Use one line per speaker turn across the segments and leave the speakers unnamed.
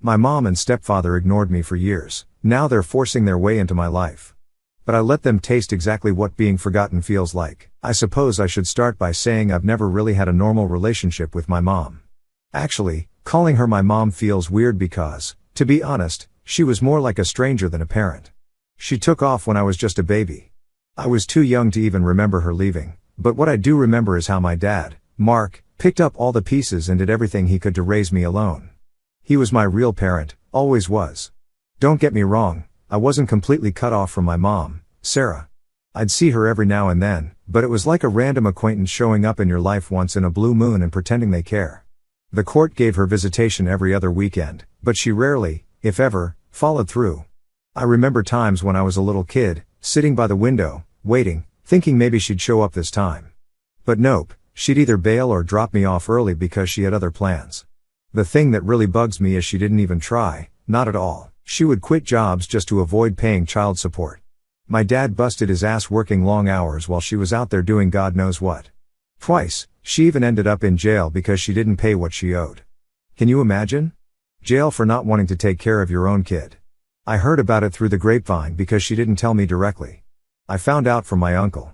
My mom and stepfather ignored me for years, now they're forcing their way into my life. But I let them taste exactly what being forgotten feels like. I suppose I should start by saying I've never really had a normal relationship with my mom. Actually, calling her my mom feels weird because, to be honest, she was more like a stranger than a parent. She took off when I was just a baby. I was too young to even remember her leaving, but what I do remember is how my dad, Mark, picked up all the pieces and did everything he could to raise me alone. He was my real parent, always was. Don't get me wrong, I wasn't completely cut off from my mom, Sarah. I'd see her every now and then, but it was like a random acquaintance showing up in your life once in a blue moon and pretending they care. The court gave her visitation every other weekend, but she rarely, if ever, followed through. I remember times when I was a little kid, sitting by the window, waiting, thinking maybe she'd show up this time. But nope, she'd either bail or drop me off early because she had other plans. The thing that really bugs me is she didn't even try, not at all. She would quit jobs just to avoid paying child support. My dad busted his ass working long hours while she was out there doing God knows what. Twice, she even ended up in jail because she didn't pay what she owed. Can you imagine? Jail for not wanting to take care of your own kid. I heard about it through the grapevine because she didn't tell me directly. I found out from my uncle.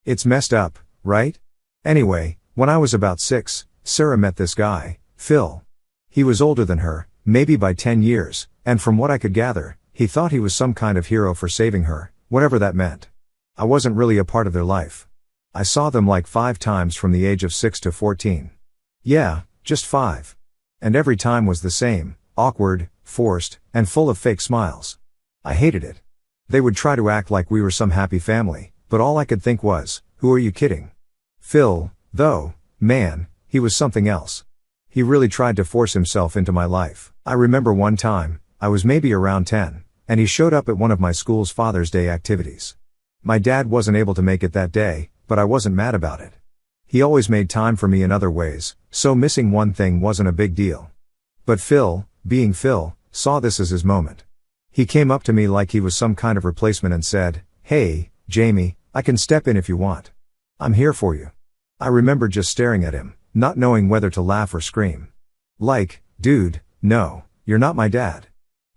It's messed up, right? Anyway, when I was about 6, Sarah met this guy, Phil. He was older than her, maybe by 10 years, and from what I could gather, he thought he was some kind of hero for saving her, whatever that meant. I wasn't really a part of their life. I saw them like 5 times from the age of 6 to 14. Yeah, just 5. And every time was the same, awkward, forced, and full of fake smiles. I hated it. They would try to act like we were some happy family, but all I could think was, who are you kidding? Phil, though, man, he was something else. He really tried to force himself into my life. I remember one time, I was maybe around 10, and he showed up at one of my school's Father's Day activities. My dad wasn't able to make it that day, but I wasn't mad about it. He always made time for me in other ways, so missing one thing wasn't a big deal. But Phil, being Phil, saw this as his moment. He came up to me like he was some kind of replacement and said, "Hey, Jamie, I can step in if you want. I'm here for you." I remember just staring at him, not knowing whether to laugh or scream. Like, dude, no, you're not my dad.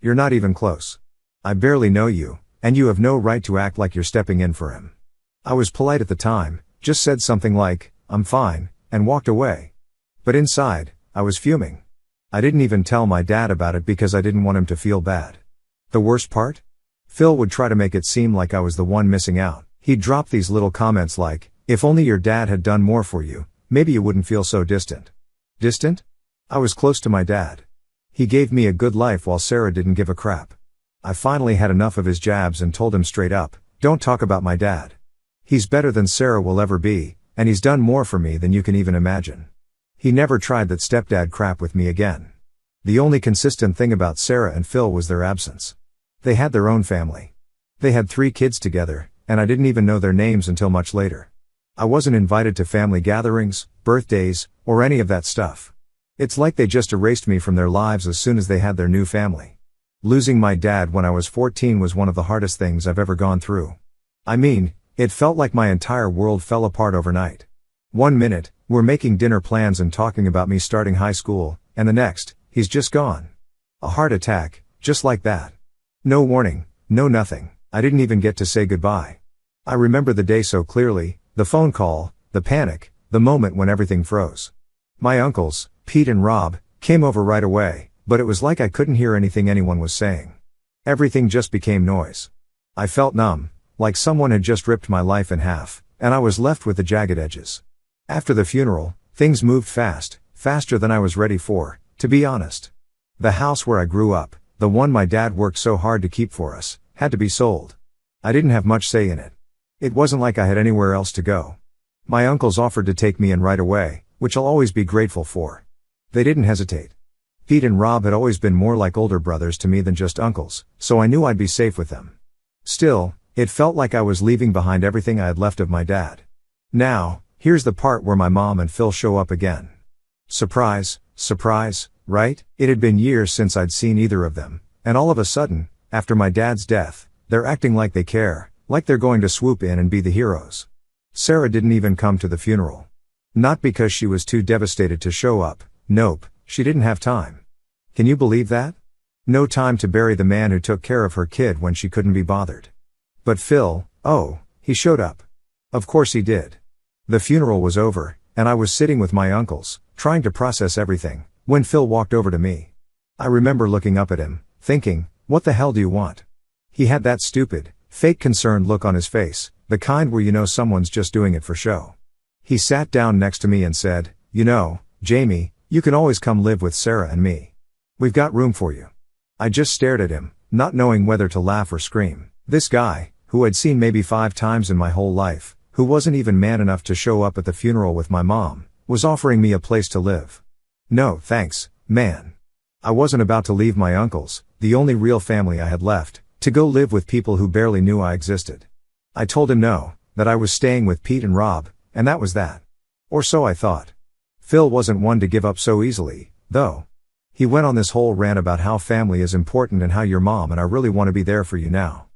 You're not even close. I barely know you, and you have no right to act like you're stepping in for him. I was polite at the time, just said something like, "I'm fine," and walked away. But inside, I was fuming. I didn't even tell my dad about it because I didn't want him to feel bad. The worst part? Phil would try to make it seem like I was the one missing out. He'd drop these little comments like, "If only your dad had done more for you, maybe you wouldn't feel so distant." Distant? I was close to my dad. He gave me a good life while Sarah didn't give a crap. I finally had enough of his jabs and told him straight up, "Don't talk about my dad. He's better than Sarah will ever be, and he's done more for me than you can even imagine." He never tried that stepdad crap with me again. The only consistent thing about Sarah and Phil was their absence. They had their own family. They had 3 kids together, and I didn't even know their names until much later. I wasn't invited to family gatherings, birthdays, or any of that stuff. It's like they just erased me from their lives as soon as they had their new family. Losing my dad when I was 14 was one of the hardest things I've ever gone through. I mean, it felt like my entire world fell apart overnight. One minute, we're making dinner plans and talking about me starting high school, and the next, he's just gone. A heart attack, just like that. No warning, no nothing. I didn't even get to say goodbye. I remember the day so clearly, the phone call, the panic, the moment when everything froze. My uncles, Pete and Rob, came over right away, but it was like I couldn't hear anything anyone was saying. Everything just became noise. I felt numb, like someone had just ripped my life in half, and I was left with the jagged edges. After the funeral, things moved fast, faster than I was ready for, to be honest. The house where I grew up, the one my dad worked so hard to keep for us, had to be sold. I didn't have much say in it. It wasn't like I had anywhere else to go. My uncles offered to take me in right away, which I'll always be grateful for. They didn't hesitate. Pete and Rob had always been more like older brothers to me than just uncles, so I knew I'd be safe with them. Still, it felt like I was leaving behind everything I had left of my dad. Now, here's the part where my mom and Phil show up again. Surprise, surprise, right? It had been years since I'd seen either of them, and all of a sudden, after my dad's death, they're acting like they care, like they're going to swoop in and be the heroes. Sarah didn't even come to the funeral. Not because she was too devastated to show up, nope, she didn't have time. Can you believe that? No time to bury the man who took care of her kid when she couldn't be bothered. But Phil, oh, he showed up. Of course he did. The funeral was over, and I was sitting with my uncles, trying to process everything, when Phil walked over to me. I remember looking up at him, thinking, what the hell do you want? He had that stupid, fake concerned look on his face, the kind where you know someone's just doing it for show. He sat down next to me and said, you know, Jamie, you can always come live with Sarah and me. We've got room for you. I just stared at him, not knowing whether to laugh or scream. This guy, who I'd seen maybe 5 times in my whole life, who wasn't even man enough to show up at the funeral with my mom, was offering me a place to live. No, thanks, man. I wasn't about to leave my uncles, the only real family I had left, to go live with people who barely knew I existed. I told him no, that I was staying with Pete and Rob, and that was that. Or so I thought. Phil wasn't one to give up so easily, though. He went on this whole rant about how family is important and how your mom and I really want to be there for you now.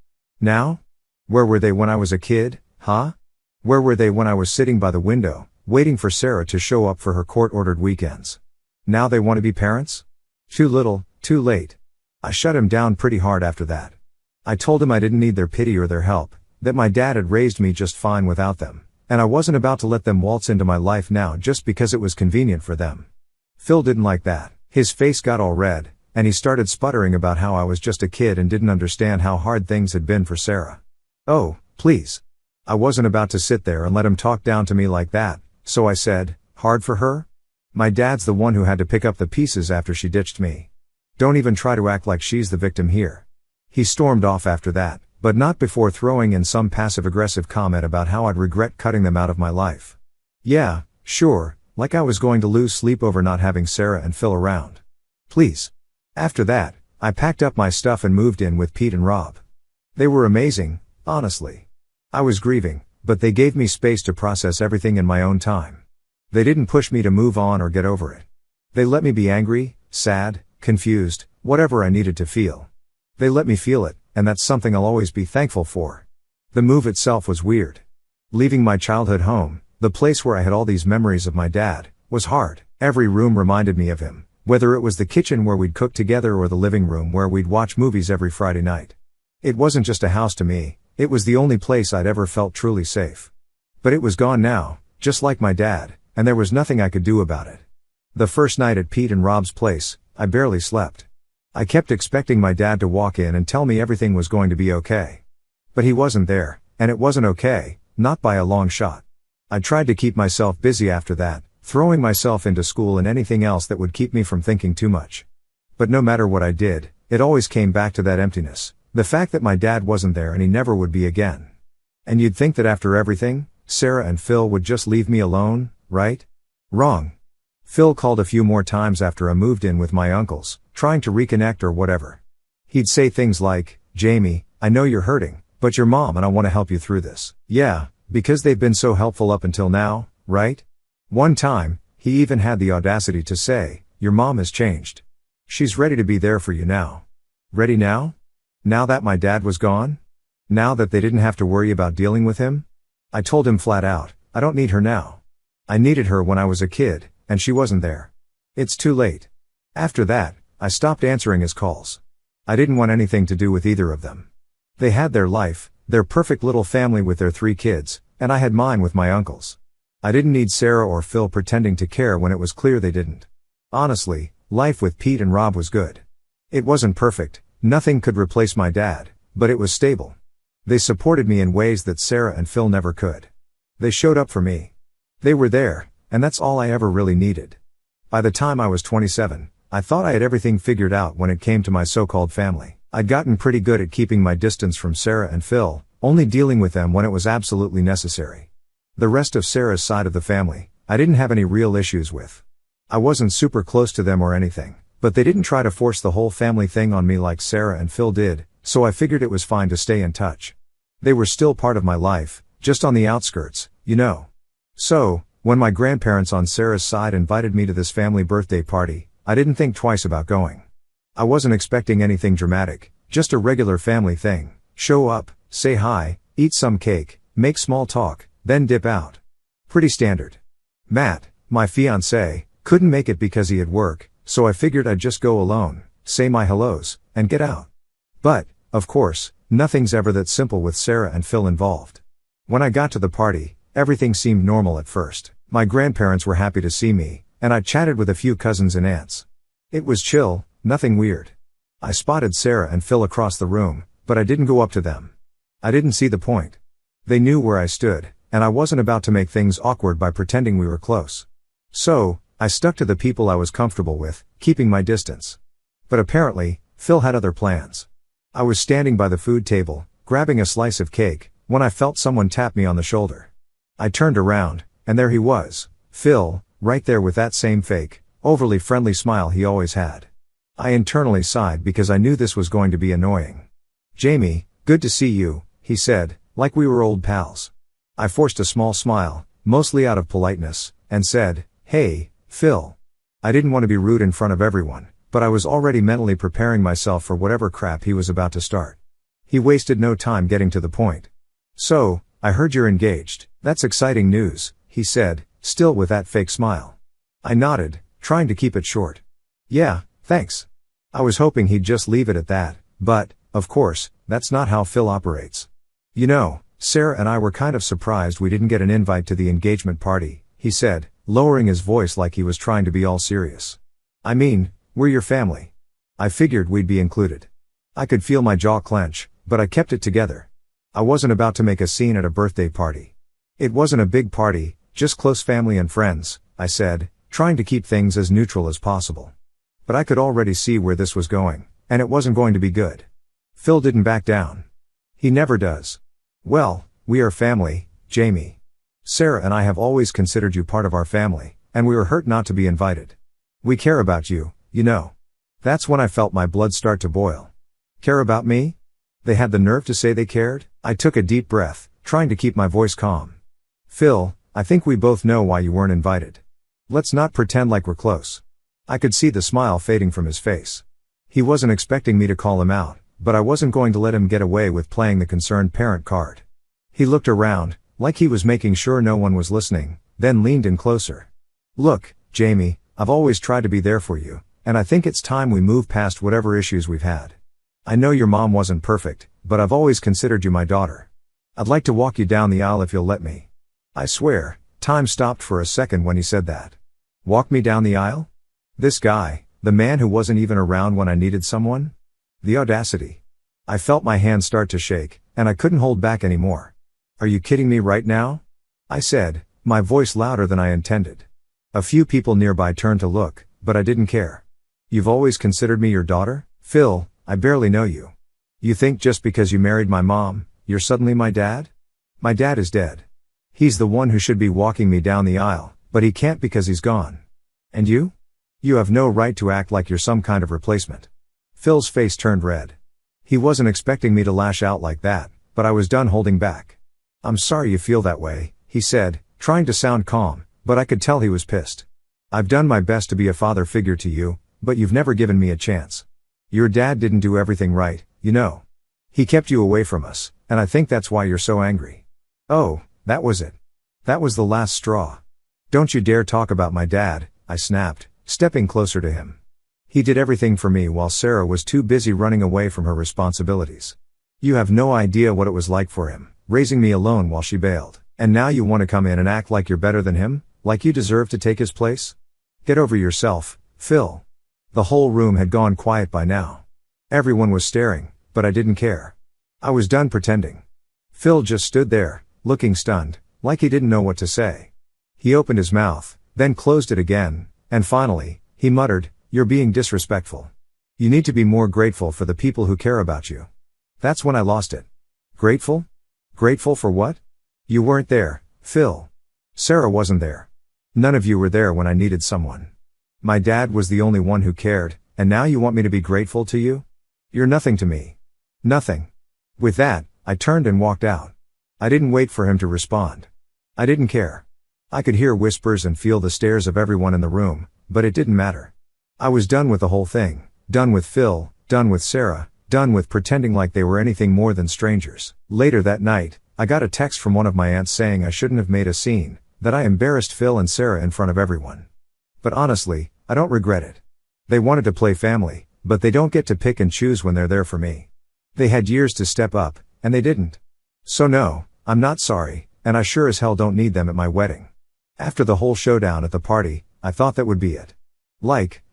Now? Where were they when I was a kid, huh? Where were they when I was sitting by the window, waiting for Sarah to show up for her court-ordered weekends? Now they want to be parents? Too little, too late. I shut him down pretty hard after that. I told him I didn't need their pity or their help, that my dad had raised me just fine without them, and I wasn't about to let them waltz into my life now just because it was convenient for them. Phil didn't like that. His face got all red, and he started sputtering about how I was just a kid and didn't understand how hard things had been for Sarah. Oh, please. I wasn't about to sit there and let him talk down to me like that, so I said, hard for her? My dad's the one who had to pick up the pieces after she ditched me. Don't even try to act like she's the victim here. He stormed off after that, but not before throwing in some passive-aggressive comment about how I'd regret cutting them out of my life. Yeah, sure, like I was going to lose sleep over not having Sarah and Phil around. Please. After that, I packed up my stuff and moved in with Pete and Rob. They were amazing, honestly. I was grieving, but they gave me space to process everything in my own time. They didn't push me to move on or get over it. They let me be angry, sad, confused, whatever I needed to feel. They let me feel it, and that's something I'll always be thankful for. The move itself was weird. Leaving my childhood home, the place where I had all these memories of my dad, was hard. Every room reminded me of him, whether it was the kitchen where we'd cook together or the living room where we'd watch movies every Friday night. It wasn't just a house to me, it was the only place I'd ever felt truly safe. But it was gone now, just like my dad, and there was nothing I could do about it. The first night at Pete and Rob's place, I barely slept. I kept expecting my dad to walk in and tell me everything was going to be okay. But he wasn't there, and it wasn't okay, not by a long shot. I tried to keep myself busy after that, throwing myself into school and anything else that would keep me from thinking too much. But no matter what I did, it always came back to that emptiness, the fact that my dad wasn't there and he never would be again. And you'd think that after everything, Sarah and Phil would just leave me alone, right? Wrong. Phil called a few more times after I moved in with my uncles, trying to reconnect or whatever. He'd say things like, Jamie, I know you're hurting, but your mom and I want to help you through this. Yeah, because they've been so helpful up until now, right? One time, he even had the audacity to say, your mom has changed. She's ready to be there for you now. Ready now? Now that my dad was gone? Now that they didn't have to worry about dealing with him? I told him flat out, I don't need her now. I needed her when I was a kid, and she wasn't there. It's too late. After that, I stopped answering his calls. I didn't want anything to do with either of them. They had their life, their perfect little family with their 3 kids, and I had mine with my uncles. I didn't need Sarah or Phil pretending to care when it was clear they didn't. Honestly, life with Pete and Rob was good. It wasn't perfect, nothing could replace my dad, but it was stable. They supported me in ways that Sarah and Phil never could. They showed up for me. They were there, and that's all I ever really needed. By the time I was 27, I thought I had everything figured out when it came to my so-called family. I'd gotten pretty good at keeping my distance from Sarah and Phil, only dealing with them when it was absolutely necessary. The rest of Sarah's side of the family, I didn't have any real issues with. I wasn't super close to them or anything, but they didn't try to force the whole family thing on me like Sarah and Phil did, so I figured it was fine to stay in touch. They were still part of my life, just on the outskirts, you know. So, when my grandparents on Sarah's side invited me to this family birthday party, I didn't think twice about going. I wasn't expecting anything dramatic, just a regular family thing. Show up, say hi, eat some cake, make small talk, then dip out. Pretty standard. Matt, my fiancé, couldn't make it because he had work, so I figured I'd just go alone, say my hellos, and get out. But, of course, nothing's ever that simple with Sarah and Phil involved. When I got to the party, everything seemed normal at first. My grandparents were happy to see me, and I chatted with a few cousins and aunts. It was chill, nothing weird. I spotted Sarah and Phil across the room, but I didn't go up to them. I didn't see the point. They knew where I stood, and I wasn't about to make things awkward by pretending we were close. So, I stuck to the people I was comfortable with, keeping my distance. But apparently, Phil had other plans. I was standing by the food table, grabbing a slice of cake, when I felt someone tap me on the shoulder. I turned around, and there he was, Phil, right there with that same fake, overly friendly smile he always had. I internally sighed because I knew this was going to be annoying. "Jamie, good to see you," he said, like we were old pals. I forced a small smile, mostly out of politeness, and said, "Hey, Phil." I didn't want to be rude in front of everyone, but I was already mentally preparing myself for whatever crap he was about to start. He wasted no time getting to the point. "So, I heard you're engaged. That's exciting news," he said, still with that fake smile. I nodded, trying to keep it short. "Yeah, thanks." I was hoping he'd just leave it at that, but, of course, that's not how Phil operates. "You know, Sarah and I were kind of surprised we didn't get an invite to the engagement party," he said, lowering his voice like he was trying to be all serious. "I mean, we're your family. I figured we'd be included." I could feel my jaw clench, but I kept it together. I wasn't about to make a scene at a birthday party. "It wasn't a big party, just close family and friends," I said, trying to keep things as neutral as possible. But I could already see where this was going, and it wasn't going to be good. Phil didn't back down. He never does. "Well, we are family, Jamie. Sarah and I have always considered you part of our family, and we were hurt not to be invited. We care about you, you know." That's when I felt my blood start to boil. Care about me? They had the nerve to say they cared? I took a deep breath, trying to keep my voice calm. "Phil, I think we both know why you weren't invited. Let's not pretend like we're close." I could see the smile fading from his face. He wasn't expecting me to call him out, but I wasn't going to let him get away with playing the concerned parent card. He looked around, like he was making sure no one was listening, then leaned in closer. "Look, Jamie, I've always tried to be there for you, and I think it's time we move past whatever issues we've had. I know your mom wasn't perfect, but I've always considered you my daughter. I'd like to walk you down the aisle if you'll let me." I swear, time stopped for a second when he said that. Walk me down the aisle? This guy, the man who wasn't even around when I needed someone? The audacity. I felt my hands start to shake, and I couldn't hold back anymore. "Are you kidding me right now?" I said, my voice louder than I intended. A few people nearby turned to look, but I didn't care. "You've always considered me your daughter? Phil, I barely know you. You think just because you married my mom, you're suddenly my dad? My dad is dead. He's the one who should be walking me down the aisle, but he can't because he's gone. And you? You have no right to act like you're some kind of replacement." Phil's face turned red. He wasn't expecting me to lash out like that, but I was done holding back. "I'm sorry you feel that way," he said, trying to sound calm, but I could tell he was pissed. "I've done my best to be a father figure to you, but you've never given me a chance. Your dad didn't do everything right, you know. He kept you away from us, and I think that's why you're so angry." "Oh, that was it. That was the last straw. Don't you dare talk about my dad," I snapped, stepping closer to him. "He did everything for me while Sarah was too busy running away from her responsibilities. You have no idea what it was like for him, raising me alone while she bailed, and now you want to come in and act like you're better than him, like you deserve to take his place? Get over yourself, Phil." The whole room had gone quiet by now. Everyone was staring, but I didn't care. I was done pretending. Phil just stood there, looking stunned, like he didn't know what to say. He opened his mouth, then closed it again, and finally, he muttered, "You're being disrespectful. You need to be more grateful for the people who care about you." That's when I lost it. Grateful? Grateful for what? You weren't there, Phil. Sarah wasn't there. None of you were there when I needed someone. My dad was the only one who cared, and now you want me to be grateful to you? You're nothing to me. Nothing. With that, I turned and walked out. I didn't wait for him to respond. I didn't care. I could hear whispers and feel the stares of everyone in the room, but it didn't matter. I was done with the whole thing, done with Phil, done with Sarah, done with pretending like they were anything more than strangers. Later that night, I got a text from one of my aunts saying I shouldn't have made a scene, that I embarrassed Phil and Sarah in front of everyone. But honestly, I don't regret it. They wanted to play family, But they don't get to pick and choose when they're there for me. They had years to step up, and they didn't. So no, I'm not sorry, and I sure as hell don't need them at my wedding. After the whole showdown at the party, I thought that would be it.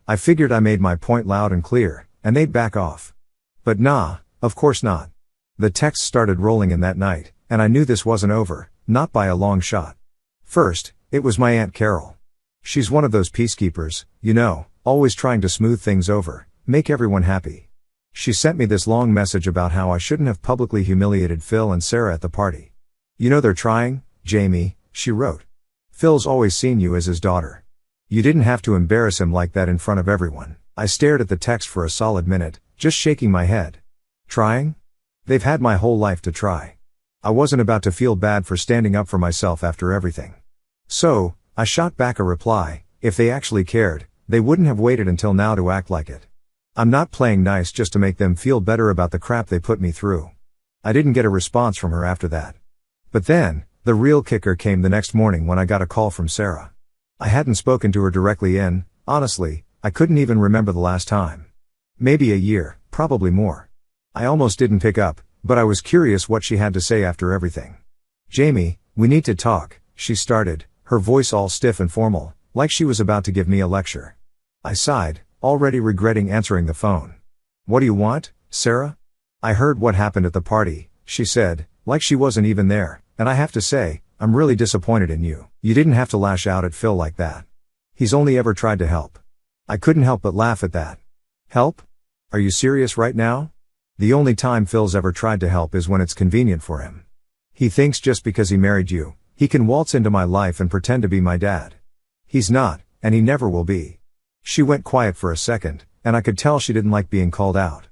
I figured I made my point loud and clear, and they'd back off. But nah, of course not. The texts started rolling in that night, and I knew this wasn't over, not by a long shot. First, it was my Aunt Carol. She's one of those peacekeepers, you know, always trying to smooth things over, make everyone happy. She sent me this long message about how I shouldn't have publicly humiliated Phil and Sarah at the party. You know they're trying, Jamie, she wrote. Phil's always seen you as his daughter. You didn't have to embarrass him like that in front of everyone. I stared at the text for a solid minute, just shaking my head. Trying? They've had my whole life to try. I wasn't about to feel bad for standing up for myself after everything. So, I shot back a reply, if they actually cared, they wouldn't have waited until now to act like it. I'm not playing nice just to make them feel better about the crap they put me through. I didn't get a response from her after that. But then, the real kicker came the next morning when I got a call from Sarah. I hadn't spoken to her directly in, honestly, I couldn't even remember the last time. Maybe a year, probably more. I almost didn't pick up, but I was curious what she had to say after everything. Jamie, we need to talk, she started, her voice all stiff and formal, like she was about to give me a lecture. I sighed, already regretting answering the phone. What do you want, Sarah? I heard what happened at the party, she said, like she wasn't even there, and I have to say, I'm really disappointed in you. You didn't have to lash out at Phil like that. He's only ever tried to help. I couldn't help but laugh at that. Help? Are you serious right now? The only time Phil's ever tried to help is when it's convenient for him. He thinks just because he married you, he can waltz into my life and pretend to be my dad. He's not, and he never will be. She went quiet for a second, and I could tell she didn't like being called out.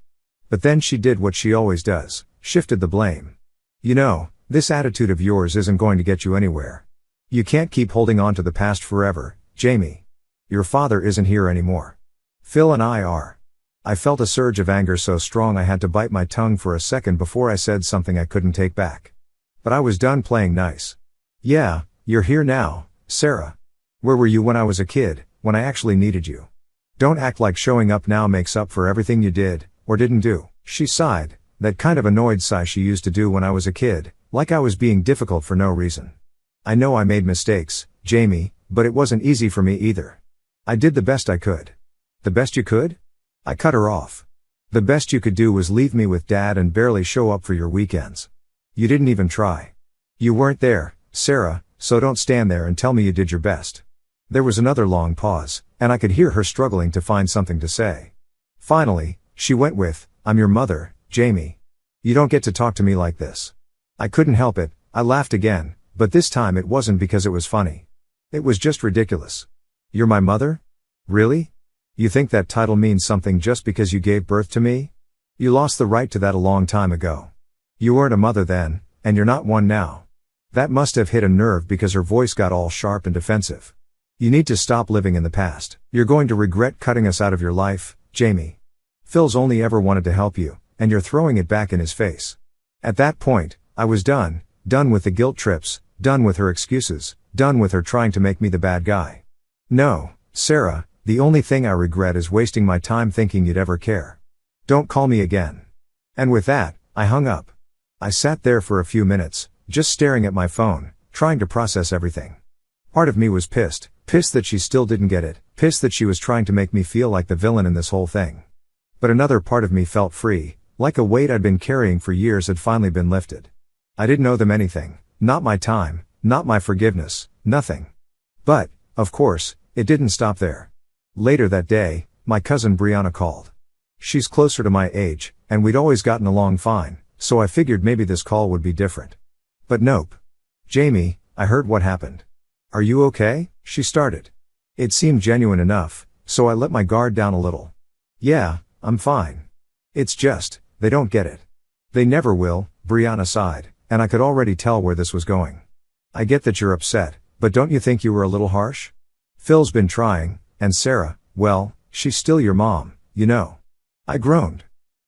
But then she did what she always does, shifted the blame. You know, this attitude of yours isn't going to get you anywhere. You can't keep holding on to the past forever, Jamie. Your father isn't here anymore. Phil and I are. I felt a surge of anger so strong I had to bite my tongue for a second before I said something I couldn't take back. But I was done playing nice. Yeah, you're here now, Sarah. Where were you when I was a kid, when I actually needed you? Don't act like showing up now makes up for everything you did, or didn't do. She sighed, that kind of annoyed sigh she used to do when I was a kid, like I was being difficult for no reason. I know I made mistakes, Jamie, but it wasn't easy for me either. I did the best I could. The best you could? I cut her off. The best you could do was leave me with Dad and barely show up for your weekends. You didn't even try. You weren't there, Sarah, so don't stand there and tell me you did your best. There was another long pause, and I could hear her struggling to find something to say. Finally, she went with, I'm your mother, Jamie. You don't get to talk to me like this. I couldn't help it, I laughed again, but this time it wasn't because it was funny. It was just ridiculous. You're my mother? Really? You think that title means something just because you gave birth to me? You lost the right to that a long time ago. You weren't a mother then, and you're not one now. That must have hit a nerve because her voice got all sharp and defensive. You need to stop living in the past. You're going to regret cutting us out of your life, Jamie. Phil's only ever wanted to help you, and you're throwing it back in his face. At that point, I was done with the guilt trips, done with her excuses, done with her trying to make me the bad guy. No, Sarah, the only thing I regret is wasting my time thinking you'd ever care. Don't call me again. And with that, I hung up. I sat there for a few minutes, just staring at my phone, trying to process everything. Part of me was pissed that she still didn't get it, pissed that she was trying to make me feel like the villain in this whole thing. But another part of me felt free, like a weight I'd been carrying for years had finally been lifted. I didn't owe them anything, not my time, not my forgiveness, nothing. But, of course, it didn't stop there. Later that day, my cousin Brianna called. She's closer to my age, and we'd always gotten along fine, so I figured maybe this call would be different. But nope. Jamie, I heard what happened. Are you okay? She started. It seemed genuine enough, so I let my guard down a little. Yeah, I'm fine. It's just, they don't get it. They never will, Brianna sighed, and I could already tell where this was going. I get that you're upset, but don't you think you were a little harsh? Phil's been trying, and Sarah, well, she's still your mom, you know. I groaned.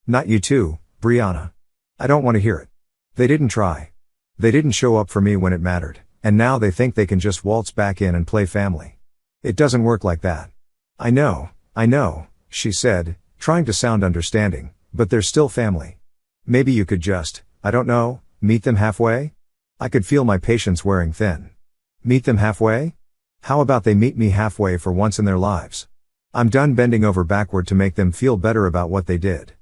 Not you too, Brianna. I don't want to hear it. They didn't try. They didn't show up for me when it mattered, and now they think they can just waltz back in and play family. It doesn't work like that. I know, she said, trying to sound understanding, but they're still family. Maybe you could just, I don't know, meet them halfway? I could feel my patience wearing thin. Meet them halfway? How about they meet me halfway for once in their lives? I'm done bending over backward to make them feel better about what they did.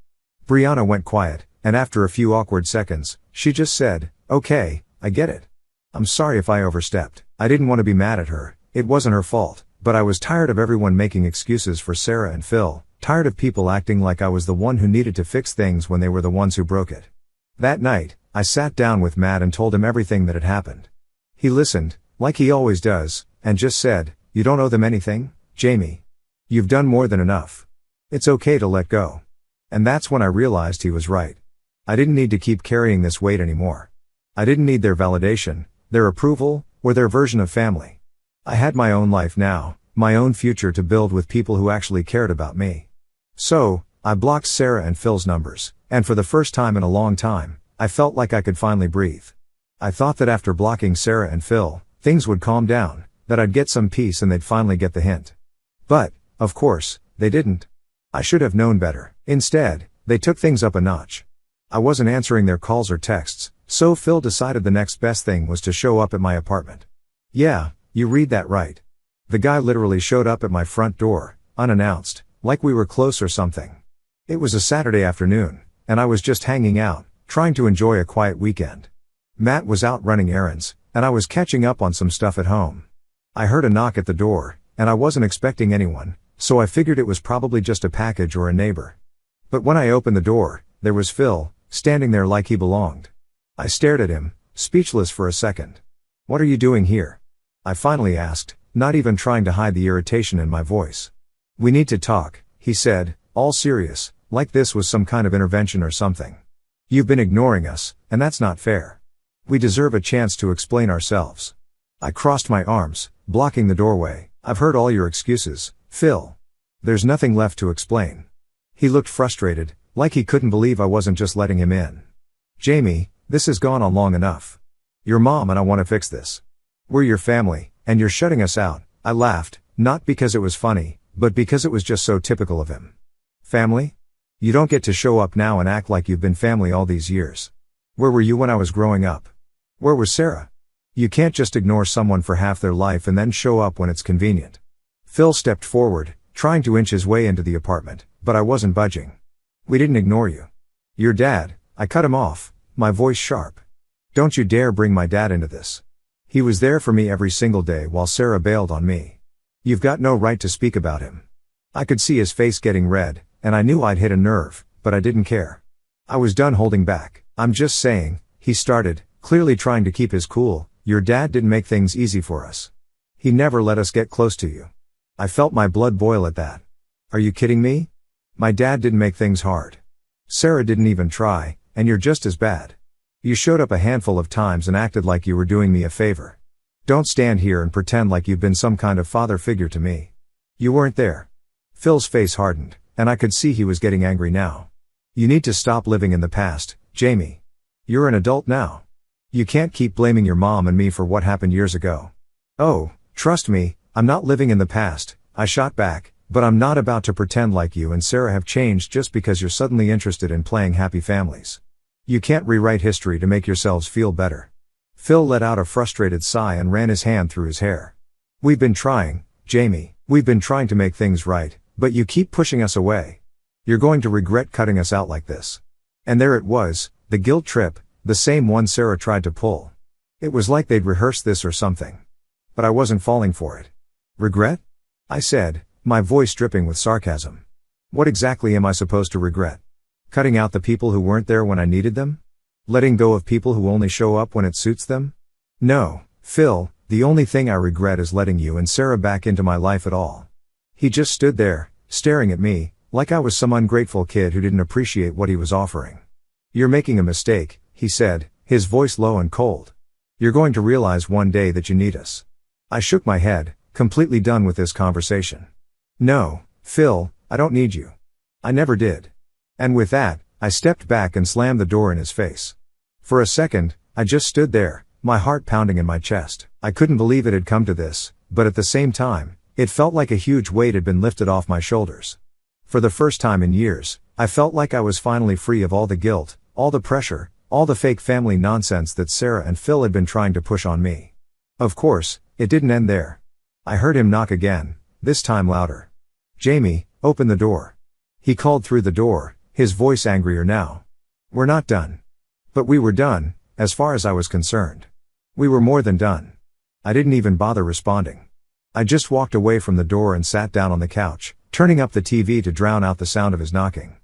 Brianna went quiet, and after a few awkward seconds, she just said, okay, I get it. I'm sorry if I overstepped. I didn't want to be mad at her, it wasn't her fault, but I was tired of everyone making excuses for Sarah and Phil, tired of people acting like I was the one who needed to fix things when they were the ones who broke it. That night, I sat down with Matt and told him everything that had happened. He listened, like he always does, and just said, you don't owe them anything, Jamie. You've done more than enough. It's okay to let go. And that's when I realized he was right. I didn't need to keep carrying this weight anymore. I didn't need their validation, their approval, or their version of family. I had my own life now, my own future to build with people who actually cared about me. So, I blocked Sarah and Phil's numbers, and for the first time in a long time, I felt like I could finally breathe. I thought that after blocking Sarah and Phil, things would calm down, that I'd get some peace and they'd finally get the hint. But, of course, they didn't. I should have known better. Instead, they took things up a notch. I wasn't answering their calls or texts, so Phil decided the next best thing was to show up at my apartment. Yeah, you read that right. The guy literally showed up at my front door, unannounced, like we were close or something. It was a Saturday afternoon, and I was just hanging out, trying to enjoy a quiet weekend. Matt was out running errands, and I was catching up on some stuff at home. I heard a knock at the door, and I wasn't expecting anyone, so I figured it was probably just a package or a neighbor. But when I opened the door, there was Phil, standing there like he belonged. I stared at him, speechless for a second. What are you doing here? I finally asked, not even trying to hide the irritation in my voice. We need to talk, he said, all serious, like this was some kind of intervention or something. You've been ignoring us, and that's not fair. We deserve a chance to explain ourselves. I crossed my arms, blocking the doorway. I've heard all your excuses, Phil. There's nothing left to explain. He looked frustrated, like he couldn't believe I wasn't just letting him in. Jamie, this has gone on long enough. Your mom and I want to fix this. We're your family, and you're shutting us out. I laughed, not because it was funny, but because it was just so typical of him. Family? You don't get to show up now and act like you've been family all these years. Where were you when I was growing up? Where was Sarah? You can't just ignore someone for half their life and then show up when it's convenient. Phil stepped forward, trying to inch his way into the apartment, but I wasn't budging. We didn't ignore you. Your dad, I cut him off, my voice sharp. Don't you dare bring my dad into this. He was there for me every single day while Sarah bailed on me. You've got no right to speak about him. I could see his face getting red, and I knew I'd hit a nerve, but I didn't care. I was done holding back. I'm just saying, he started, clearly trying to keep his cool. Your dad didn't make things easy for us. He never let us get close to you. I felt my blood boil at that. Are you kidding me? My dad didn't make things hard. Sarah didn't even try, and you're just as bad. You showed up a handful of times and acted like you were doing me a favor. Don't stand here and pretend like you've been some kind of father figure to me. You weren't there. Phil's face hardened, and I could see he was getting angry now. You need to stop living in the past, Jamie. You're an adult now. You can't keep blaming your mom and me for what happened years ago. Oh, trust me, I'm not living in the past, I shot back, but I'm not about to pretend like you and Sarah have changed just because you're suddenly interested in playing happy families. You can't rewrite history to make yourselves feel better. Phil let out a frustrated sigh and ran his hand through his hair. We've been trying, Jamie, we've been trying to make things right, but you keep pushing us away. You're going to regret cutting us out like this. And there it was, the guilt trip, the same one Sarah tried to pull. It was like they'd rehearsed this or something. But I wasn't falling for it. Regret? I said, my voice dripping with sarcasm. What exactly am I supposed to regret? Cutting out the people who weren't there when I needed them? Letting go of people who only show up when it suits them? No, Phil, the only thing I regret is letting you and Sarah back into my life at all. He just stood there, staring at me, like I was some ungrateful kid who didn't appreciate what he was offering. You're making a mistake, he said, his voice low and cold. You're going to realize one day that you need us. I shook my head, completely done with this conversation. No, Phil, I don't need you. I never did. And with that, I stepped back and slammed the door in his face. For a second, I just stood there, my heart pounding in my chest. I couldn't believe it had come to this, but at the same time, it felt like a huge weight had been lifted off my shoulders. For the first time in years, I felt like I was finally free of all the guilt, all the pressure, all the fake family nonsense that Sarah and Phil had been trying to push on me. Of course, it didn't end there. I heard him knock again, this time louder. "Jamie, open the door." He called through the door, his voice angrier now. "We're not done." But we were done, as far as I was concerned. We were more than done. I didn't even bother responding. I just walked away from the door and sat down on the couch, turning up the TV to drown out the sound of his knocking.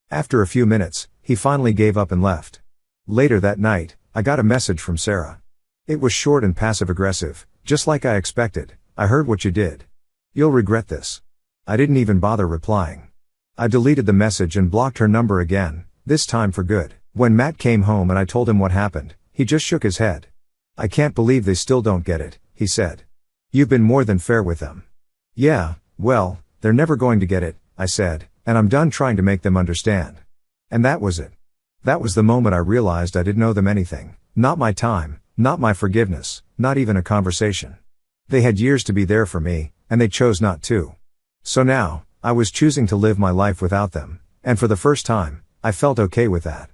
After a few minutes, he finally gave up and left. Later that night, I got a message from Sarah. It was short and passive-aggressive, just like I expected. "I heard what you did. You'll regret this." I didn't even bother replying. I deleted the message and blocked her number again, this time for good. When Matt came home and I told him what happened, he just shook his head. "I can't believe they still don't get it," he said. "You've been more than fair with them." "Yeah, well, they're never going to get it," I said, "and I'm done trying to make them understand." And that was it. That was the moment I realized I didn't owe them anything. Not my time, not my forgiveness, not even a conversation. They had years to be there for me, and they chose not to. So now, I was choosing to live my life without them, and for the first time, I felt okay with that.